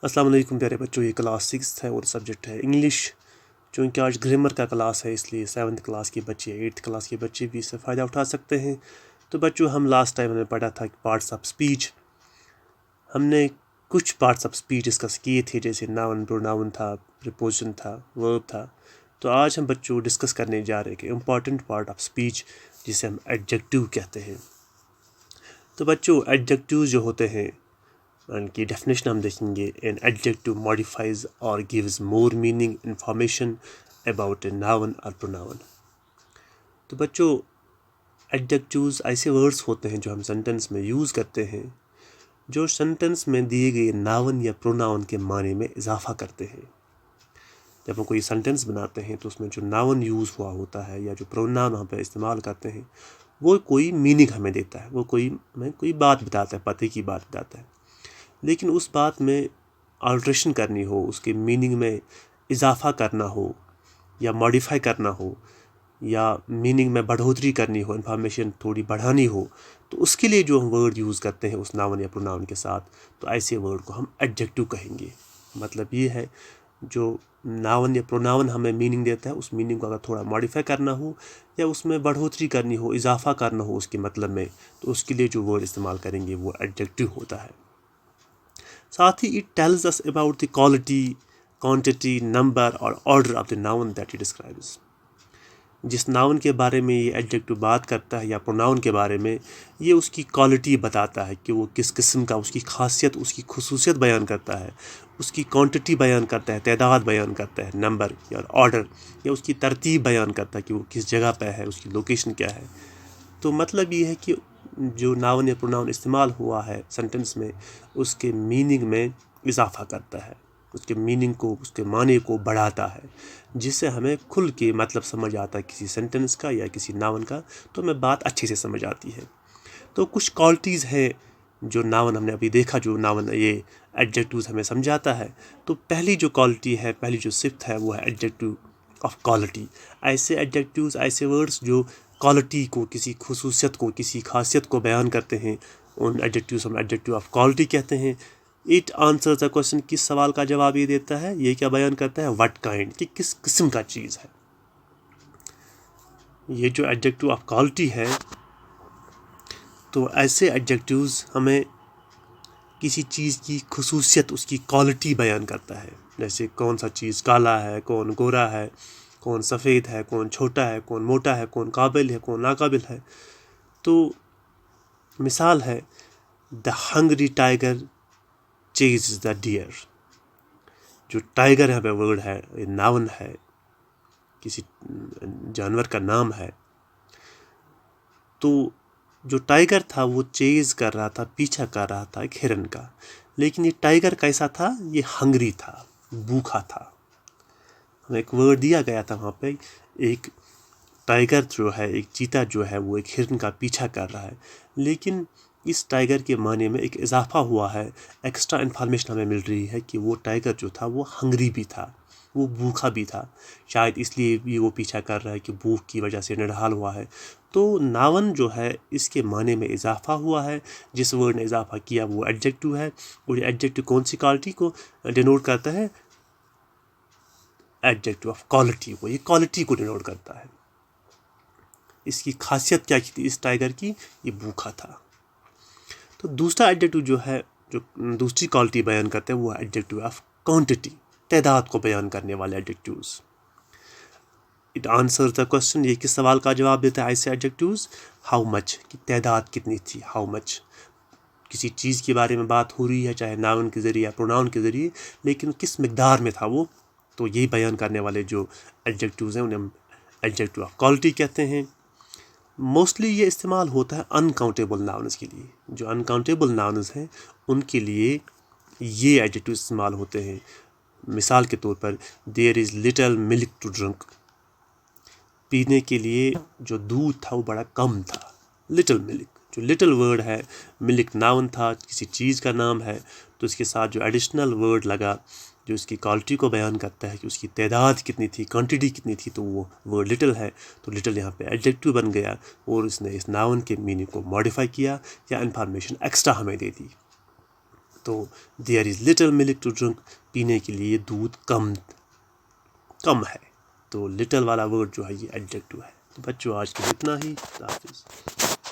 अस्सलाम वालेकुम प्यारे बच्चों, ये क्लास 6 है और सब्जेक्ट है इंग्लिश। चूँकि आज ग्रामर का क्लास है इसलिए 7th क्लास के बच्चे 8th क्लास के बच्चे भी इससे फ़ायदा उठा सकते हैं। तो बच्चों, हम लास्ट टाइम हमने पढ़ा था पार्ट्स ऑफ स्पीच। हमने कुछ पार्ट्स ऑफ स्पीच डिस्कस किए थे, जैसे नाउन, प्रोनाउन था, प्रीपोजिशन था, वर्ब था। तो आज हम बच्चों डिस्कस करने जा रहे हैं कि इम्पॉर्टेंट पार्ट ऑफ स्पीच जिसे हम एडजेक्टिव कहते हैं। तो बच्चों, एडजेक्टिव जो होते हैं उनकी डेफिनेशन हम देखेंगे। एन एडजेक्टिव मॉडिफाइज और gives more meaning information about a noun और प्रोनाउन। तो बच्चों, एडजेक्टिव्स ऐसे वर्ड्स होते हैं जो हम सेंटेंस में यूज़ करते हैं, जो सेंटेंस में दिए गए नाउन या प्रोनाउन के माने में इजाफा करते हैं। जब हम कोई सेंटेंस बनाते हैं तो उसमें जो नाउन यूज़ हुआ होता है या जो प्रोनाउन हम पे इस्तेमाल करते हैं, वो कोई मीनिंग हमें देता है, वो हमें कोई बात बताता है, पते की बात बताता है। लेकिन उस बात में अल्ट्रेशन करनी हो, उसके मीनिंग में इजाफा करना हो या मॉडिफाई करना हो या मीनिंग में बढ़ोतरी करनी हो, इन्फॉर्मेशन थोड़ी बढ़ानी हो, तो उसके लिए जो हम वर्ड यूज़ करते हैं उस नाउन या प्रोनाउन के साथ, तो ऐसे वर्ड को हम एडजेक्टिव कहेंगे। मतलब ये है, जो नाउन या प्रोनाउन हमें मीनिंग देता है, उस मीनिंग को अगर थोड़ा मॉडिफाई करना हो या उसमें बढ़ोतरी करनी हो, इजाफा करना हो उसके मतलब में, तो उसके लिए जो वर्ड इस्तेमाल करेंगे वो एडजेक्टिव होता है। साथ ही it tells us about the quality, quantity, number और order of the noun that it describes. जिस नाउन के बारे में ये एडजेक्टिव बात करता है या प्रोनाउन के बारे में, ये उसकी क्वालिटी बताता है कि वो किस किस्म का, उसकी खासियत, उसकी खुसूसियत बयान करता है, उसकी क्वांटिटी बयान करता है, तादाद बयान करता है, नंबर या ऑर्डर, या उसकी तरतीब बयान करता है कि वो किस जगह पर है, उसकी लोकेशन क्या है। तो मतलब ये है कि जो नाउन या प्रोनाउन इस्तेमाल हुआ है सेंटेंस में, उसके मीनिंग में इजाफा करता है, उसके मीनिंग को, उसके माने को बढ़ाता है, जिससे हमें खुल के मतलब समझ आता है किसी सेंटेंस का या किसी नाउन का, तो हमें बात अच्छे से समझ आती है। तो कुछ क्वालिटीज़ हैं जो नाउन हमने अभी देखा, जो नाउन ये एडजेक्टिव्स हमें समझाता है। तो पहली जो क्वालिटी है, पहली जो सिफ्त है, वो है एडजेक्टिव ऑफ क्वालिटी। ऐसे एडजेक्टिव्स, ऐसे वर्ड्स जो क्वालिटी को, किसी खुसूसियत को, किसी खासियत को बयान करते हैं, उन एडजेक्टिव्स हम एडजेक्टिव ऑफ क्वालिटी कहते हैं। इट आंसर्स द क्वेश्चन, किस सवाल का जवाब ये देता है, ये क्या बयान करता है, व्हाट काइंड, कि किस किस्म का चीज़ है। ये जो एडजेक्टिव ऑफ क्वालिटी है, तो ऐसे एडजेक्टिव्स हमें किसी चीज़ की खुसूसियत, उसकी क्वालिटी बयान करता है। जैसे कौन सा चीज़ काला है, कौन गोरा है, कौन सफ़ेद है, कौन छोटा है, कौन मोटा है, कौन काबिल है, कौन नाकाबिल है। तो मिसाल है, the hungry tiger chase the deer. जो टाइगर यहाँ पे वर्ड है, ये नाउन है, किसी जानवर का नाम है। तो जो टाइगर था वो चेज़ कर रहा था, पीछा कर रहा था एक हिरन का। लेकिन ये टाइगर कैसा था, ये हंग्री था, भूखा था। हमें एक वर्ड दिया गया था वहाँ पे, एक टाइगर जो है, एक चीता जो है, वो एक हिरन का पीछा कर रहा है। लेकिन इस टाइगर के माने में एक इजाफा हुआ है, एक्स्ट्रा इन्फॉर्मेशन हमें मिल रही है कि वो टाइगर जो था वो हंग्री भी था, वो भूखा भी था। शायद इसलिए भी वो पीछा कर रहा है कि भूख की वजह से निढाल हुआ है। तो नावन जो है, इसके माने में इजाफा हुआ है, जिस वर्ड ने इजाफा किया वो एडजेक्टिव है। और ये एडजेक्टिव कौन सी क्वालिटी को डिनोट करता है, एडजेक्टिव ऑफ क्वालिटी को, ये क्वालिटी को डिनोट करता है। इसकी खासियत क्या थी इस टाइगर की, ये भूखा था। तो दूसरा एडजेक्टिव जो है, जो दूसरी क्वालिटी बयान करते हैं, वो है एडजेक्टिव ऑफ क्वांटिटी, तादाद को बयान करने वाले adjectives. It answer the question, ये किस सवाल का जवाब देता है ऐसे एडजेक्टिव्स, हाउ मच, की तादाद कितनी थी, हाउ मच। किसी चीज़ के बारे में बात हो रही है, चाहे नाउन के ज़रिए या प्रोनाउन के ज़रिए, लेकिन किस मिकदार में था वो, तो यही बयान करने वाले जो एडजेक्टिव्स हैं उन्हें हम एडजेक्टिव ऑफ क्वालिटी कहते हैं। मोस्टली ये इस्तेमाल होता है अनकाउंटेबल नाउन्स के लिए। जो अनकाउंटेबल नाउन्स हैं उनके लिए ये एडजेक्टिव इस्तेमाल होते हैं। मिसाल के तौर पर, there is little milk to drink. पीने के लिए जो दूध था वो बड़ा कम था, लिटल मिल्क। जो लिटल वर्ड है, मिल्क नाउन था, किसी चीज़ का नाम है, तो इसके साथ जो एडिशनल वर्ड लगा जो इसकी क्वालिटी को बयान करता है कि उसकी तादाद कितनी थी, क्वांटिटी कितनी थी, तो वो वर्ड लिटल है। तो लिटल यहाँ पे एडजेक्टिव बन गया और इसने इस नाउन के मीनिंग को मॉडिफाई किया या इन्फॉर्मेशन एक्स्ट्रा हमें दे दी। तो there is little milk to drink, पीने के लिए दूध कम है। तो लिटिल वाला वर्ड जो है ये एडजेक्टिव है। तो बच्चों आज के लिए इतना ही। हाफिज़।